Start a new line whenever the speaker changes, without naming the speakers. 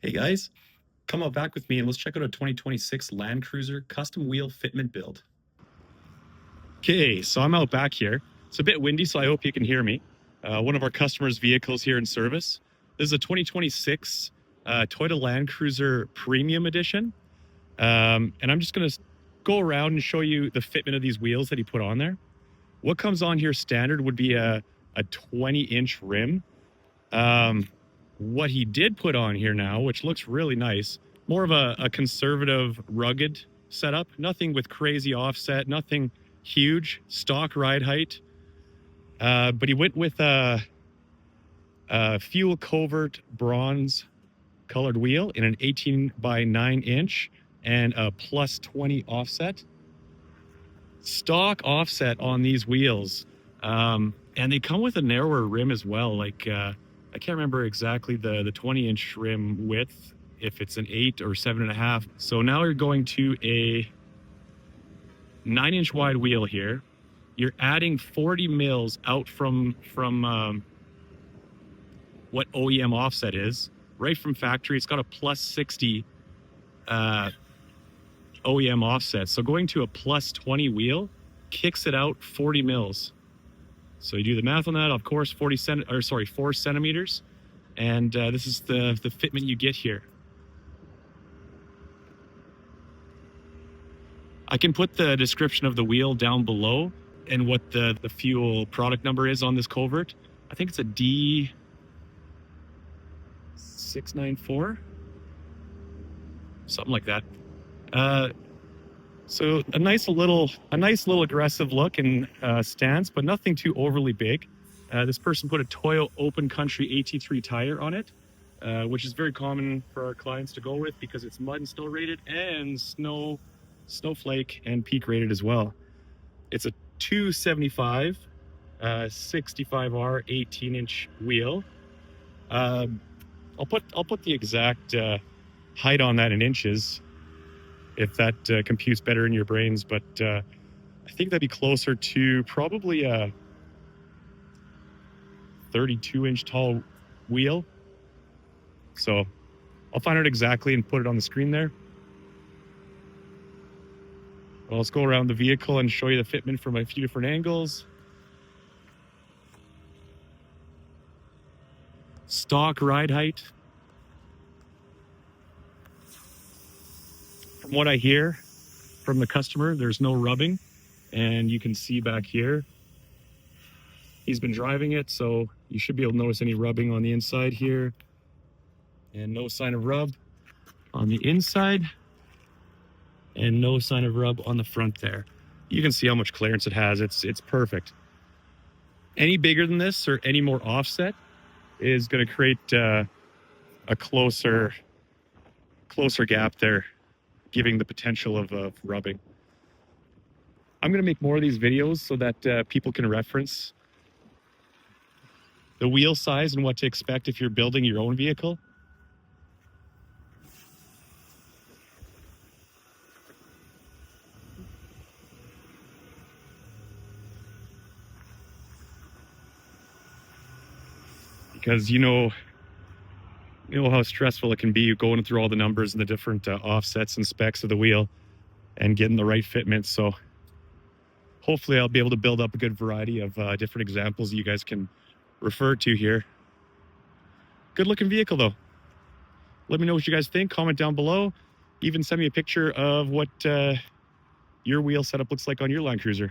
Hey guys, come out back with me and let's check out a 2026 Landcruiser custom wheel fitment build. Okay, so I'm out back here. It's a bit windy, so I hope you can hear me. One of our customers' vehicles here in service. This is a 2026 Toyota Landcruiser Premium Edition. And I'm just going to go around and show you the fitment of these wheels that he put on there. What comes on here standard would be a 20-inch rim. What he did put on here now, which looks really nice, more of a conservative, rugged setup. Nothing with crazy offset, nothing huge, stock ride height. But he went with a fuel covert bronze colored wheel in an 18 by 9 inch and a plus 20 offset. Stock offset on these wheels. And they come with a narrower rim as well. Like, I can't remember exactly the 20-inch rim width, if it's an 8 or 7.5. So now you're going to a 9-inch wide wheel here. You're adding 40 mils out from what OEM offset is, right from factory. It's got a plus 60 OEM offset. So going to a plus 20 wheel kicks it out 40 mils. So you do the math on that, of course, 4 centimeters. And this is the fitment you get here. I can put the description of the wheel down below and what the fuel product number is on this covert. I think it's a D694, something like that. So a nice little aggressive look and stance, but nothing too overly big. This person put a Toyo Open Country AT3 tire on it, which is very common for our clients to go with because it's mud and snow rated and snowflake and peak rated as well. It's a 275 65R 18-inch wheel. I'll put the exact height on that in inches, if that computes better in your brains, but I think that'd be closer to probably a 32-inch tall wheel. So I'll find out exactly and put it on the screen there. Well, let's go around the vehicle and show you the fitment from a few different angles. Stock ride height. From what I hear from the customer, there's no rubbing, and you can see back here, he's been driving it, so you should be able to notice any rubbing on the inside here, and no sign of rub on the inside, and no sign of rub on the front there. You can see how much clearance it has. It's perfect. Any bigger than this or any more offset is going to create a closer gap there, giving the potential of rubbing. I'm going to make more of these videos so that people can reference the wheel size and what to expect if you're building your own vehicle. Because you know how stressful it can be going through all the numbers and the different offsets and specs of the wheel and getting the right fitment. So hopefully I'll be able to build up a good variety of different examples you guys can refer to here. Good looking vehicle though. Let me know what you guys think. Comment down below. Even send me a picture of what your wheel setup looks like on your Landcruiser.